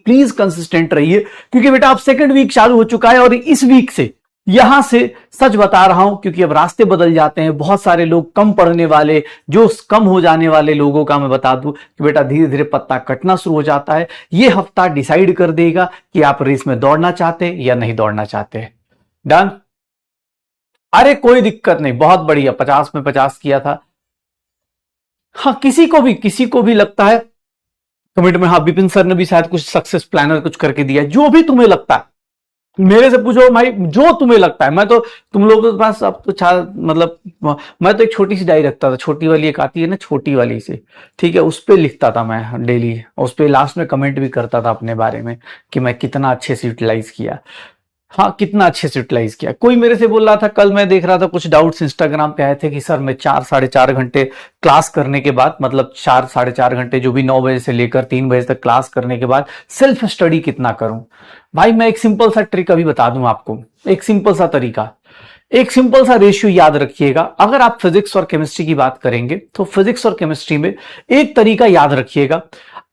Please consistent रहिए, क्योंकि बेटा अब सेकंड वीक चालू हो चुका है और इस वीक से यहां से सच बता रहा हूं, क्योंकि अब रास्ते बदल जाते हैं, बहुत सारे लोग कम पढ़ने वाले, जो कम हो जाने वाले लोगों का मैं बता दूं कि बेटा धीरे धीरे पत्ता कटना शुरू हो जाता है। यह हफ्ता डिसाइड कर देगा कि आप रेस में दौड़ना चाहते हैं या नहीं दौड़ना चाहते हैं। डन? अरे कोई दिक्कत नहीं, बहुत बढ़िया, 50 में 50 किया था। हाँ, किसी को भी लगता है कमेंट में, हाँ विपिन सर ने भी शायद कुछ सक्सेस प्लानर कुछ करके दिया है, जो भी तुम्हें लगता है मेरे से पूछो भाई, जो तुम्हें लगता है। मैं तो तुम लोगों के पास अब तो मतलब मैं तो एक छोटी सी डायरी रखता था, छोटी वाली एक आती है ना, छोटी वाली से, ठीक है, उस पे लिखता था मैं डेली, उस पे लास्ट में कमेंट भी करता था अपने बारे में कि मैं कितना अच्छे से यूटिलाइज किया। हाँ, कितना अच्छे से यूटिलाइज किया। कोई मेरे से बोल रहा था, कल मैं देख रहा था कुछ डाउट्स इंस्टाग्राम पे आए थे कि सर मैं 4 साढ़े 4 घंटे क्लास करने के बाद, मतलब 4 साढ़े 4 घंटे जो भी 9 बजे से लेकर 3 बजे तक क्लास करने के बाद सेल्फ स्टडी कितना करूं। भाई मैं एक सिंपल सा ट्रिक अभी बता दूं आपको, एक सिंपल सा तरीका, एक सिंपल सा रेशियो याद रखिएगा। अगर आप फिजिक्स और केमिस्ट्री की बात करेंगे तो फिजिक्स और केमिस्ट्री में एक तरीका याद रखिएगा।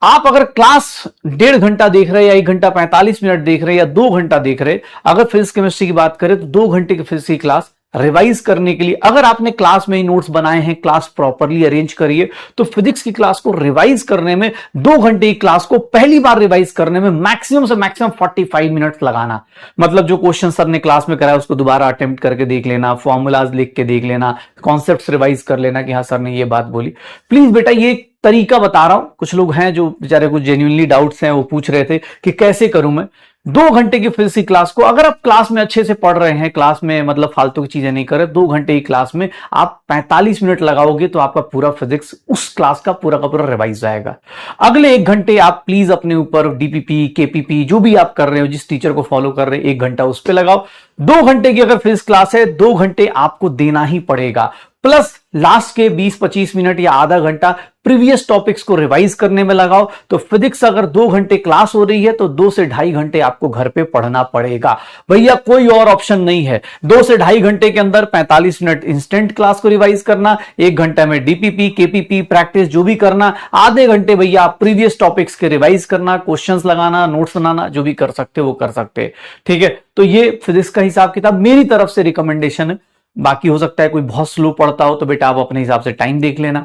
आप अगर क्लास 1.5 घंटा देख रहे हैं या 1 घंटा 45 मिनट देख रहे हैं या 2 घंटा देख रहे हैं, अगर फिजिक्स केमिस्ट्री की बात करें तो 2 घंटे की फिजिक्स की क्लास रिवाइज करने के लिए, अगर आपने क्लास में ही नोट्स बनाए हैं, क्लास प्रॉपरली अरेंज करिए, तो फिजिक्स की क्लास को रिवाइज करने में, 2 घंटे की क्लास को पहली बार रिवाइज करने में मैक्सिमम से मैक्सिमम 45 मिनट्स लगाना। मतलब जो क्वेश्चन सर ने क्लास में कराया उसको दोबारा अटेम्प्ट करके देख लेना, फॉर्मूलाज लिख के देख लेना, कॉन्सेप्ट्स रिवाइज कर लेना कि हाँ सर ने ये बात बोली। प्लीज बेटा ये तरीका बता रहा हूं, कुछ लोग हैं जो बेचारे कुछ जेन्युइनली डाउट्स हैं, वो पूछ रहे थे कि कैसे करूं मैं 2 घंटे की फिजिक्स की क्लास को। अगर आप क्लास में अच्छे से पढ़ रहे हैं, क्लास में मतलब फालतू की चीजें नहीं कर रहे, 2 घंटे की क्लास में आप 45 मिनट लगाओगे तो आपका पूरा फिजिक्स उस क्लास का पूरा रिवाइज जाएगा। अगले 1 घंटे आप प्लीज अपने ऊपर डीपीपी, केपीपी जो भी आप कर रहे हो, जिस टीचर को फॉलो कर रहे हैं, 1 घंटा उस पर लगाओ। 2 घंटे की अगर फिजिक्स क्लास है, 2 घंटे आपको देना ही पड़ेगा, प्लस लास्ट के 20-25 मिनट या आधा घंटा प्रीवियस टॉपिक्स को रिवाइज करने में लगाओ। तो फिजिक्स अगर 2 घंटे क्लास हो रही है तो 2 से ढाई घंटे आपको घर पे पढ़ना पड़ेगा भैया, कोई और ऑप्शन नहीं है। 2 से ढाई घंटे के अंदर 45 मिनट इंस्टेंट क्लास को रिवाइज करना, 1 घंटा में डीपीपी, केपीपी प्रैक्टिस जो भी करना, आधे घंटे भैया आप प्रीवियस टॉपिक्स के रिवाइज करना, क्वेश्चंस लगाना, नोट्स बनाना, जो भी कर सकते हो वो कर सकते हैं। ठीक है, तो ये फिजिक्स का हिसाब किताब मेरी तरफ से रिकमेंडेशन है। बाकी हो सकता है कोई बहुत स्लो पढ़ता हो तो बेटा आप अपने हिसाब से टाइम देख लेना।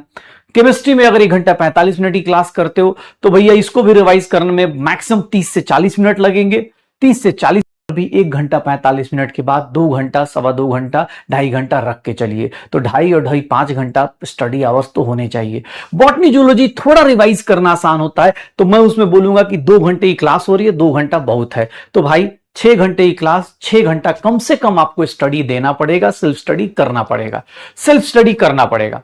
केमिस्ट्री में अगर 1 घंटा 45 मिनट की क्लास करते हो तो भैया इसको भी रिवाइज करने में मैक्सिमम 30 से 40 मिनट लगेंगे। 30 से 40 भी 1 घंटा 45 मिनट के बाद 2 घंटा, सवा 2 घंटा, ढाई घंटा रख के चलिए, तो 2.5 और 2.5 5 घंटा स्टडी आवर्स तो होने चाहिए। बॉटनी जूलॉजी थोड़ा रिवाइज करना आसान होता है, तो मैं उसमें बोलूंगा कि 2 घंटे की क्लास हो रही है, 2 घंटा बहुत है, तो भाई 6 घंटे की क्लास, 6 घंटा कम से कम आपको स्टडी देना पड़ेगा, सेल्फ स्टडी करना पड़ेगा, सेल्फ स्टडी करना पड़ेगा।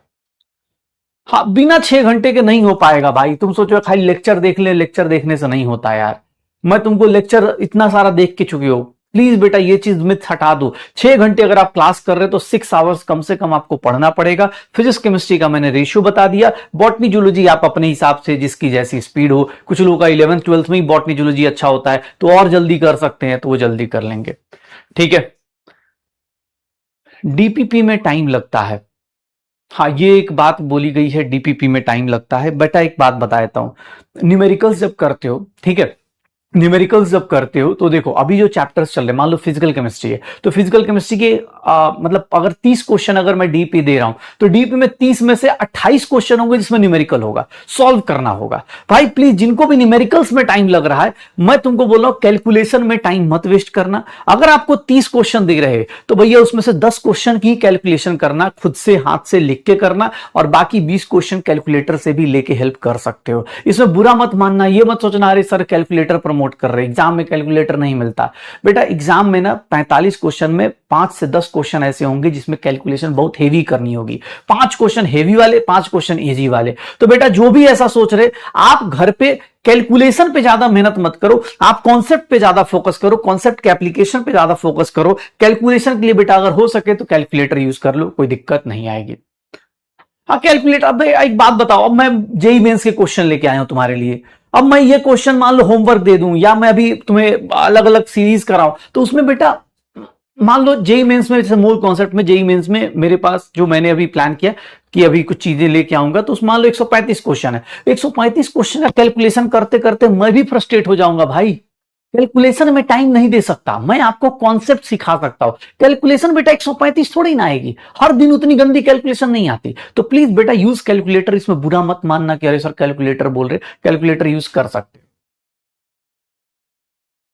हाँ, बिना 6 घंटे के नहीं हो पाएगा भाई। तुम सोचो खाली लेक्चर देख ले, लेक्चर देखने से नहीं होता यार। मैं तुमको लेक्चर इतना सारा देख के चुकी हो, प्लीज बेटा ये चीज मिथ हटा दो। 6 घंटे अगर आप क्लास कर रहे हो तो 6 आवर्स कम से कम आपको पढ़ना पड़ेगा। फिजिक्स केमिस्ट्री का मैंने रेशियो बता दिया। बॉटनी जूलॉजी आप अपने हिसाब से, जिसकी जैसी स्पीड हो, कुछ लोगों का 11th 12th में ही बॉटनी जूलॉजी अच्छा होता है तो और जल्दी कर सकते हैं, तो वो जल्दी कर लेंगे। ठीक है, डीपीपी में टाइम लगता है। हाँ, ये एक बात बोली गई है, डीपीपी में टाइम लगता है। बेटा एक बात बता देता हूं, न्यूमेरिकल्स जब करते हो, ठीक है, न्यूमेरिकल्स जब करते हो तो देखो अभी जो चैप्टर्स चल रहे हैं, मान लो फिजिकल केमिस्ट्री है तो फिजिकल केमिस्ट्री के मतलब अगर 30 क्वेश्चन अगर मैं डीपी दे रहा हूं तो डीपी में 30 में से 28 क्वेश्चन होंगे जिसमें न्यूमेरिकल होगा, सॉल्व करना होगा। भाई प्लीज जिनको भी न्यूमेरिकल्स में टाइम लग रहा है, मैं तुमको बोल रहा हूं कैलकुलेशन में टाइम मत वेस्ट करना। अगर आपको 30 क्वेश्चन दे रहे तो भैया उसमें से 10 क्वेश्चन की कैलकुलेशन करना, खुद से हाथ से लिख के करना, और बाकी 20 क्वेश्चन कैलकुलेटर से भी लेके हेल्प कर सकते हो। इसमें बुरा मत मानना, ये मत सोचना अरे सर कैलकुलेटर प्रमोट कर रहे, एग्जाम में कैलकुलेटर नहीं मिलता। बेटा एग्जाम में ना 45 क्वेश्चन में 5 से 10 क्वेश्चन ऐसे होंगे जिसमें कैलकुलेशन बहुत हेवी करनी होगी, 5 क्वेश्चन हेवी वाले, 5 क्वेश्चन इजी वाले। तो बेटा जो भी ऐसा सोच रहे, आप घर पे कैलकुलेशन पे ज्यादा मेहनत मत करो, आप कॉन्सेप्ट पे ज्यादा फोकस करो, कॉन्सेप्ट के एप्लीकेशन पे ज्यादा फोकस करो। कैलकुलेशन के लिए बेटा अगर हो सके तो कैलकुलेटर यूज कर लो, कोई दिक्कत नहीं आएगी। हाँ कैलकुलेटर, अब एक बात बताओ, अब मैं जेईई मेंस के क्वेश्चन लेके आया हूं तुम्हारे लिए, अब मैं ये क्वेश्चन मान लो होमवर्क दे दूं या मैं अभी तुम्हें अलग अलग सीरीज कराऊं, तो उसमें बेटा मान लो जेई मेंस में, जैसे मूल कॉन्सेप्ट में जेई मेंस में मेरे पास जो मैंने अभी प्लान किया कि अभी कुछ चीजें लेके आऊंगा, तो मान लो 135 क्वेश्चन है, 135 क्वेश्चन का कैलकुलेशन करते करते मैं भी फ्रस्ट्रेट हो जाऊंगा भाई। कैलकुलेशन में टाइम नहीं दे सकता, मैं आपको कॉन्सेप्ट सिखा सकता हूं, कैलकुलेशन बेटा 135 थोड़ी ना आएगी, हर दिन उतनी गंदी कैलकुलेशन नहीं आती। तो प्लीज बेटा यूज कैलकुलेटर, इसमें बुरा मत मानना कि अरे सर कैलकुलेटर बोल रहे, कैलकुलेटर यूज कर सकते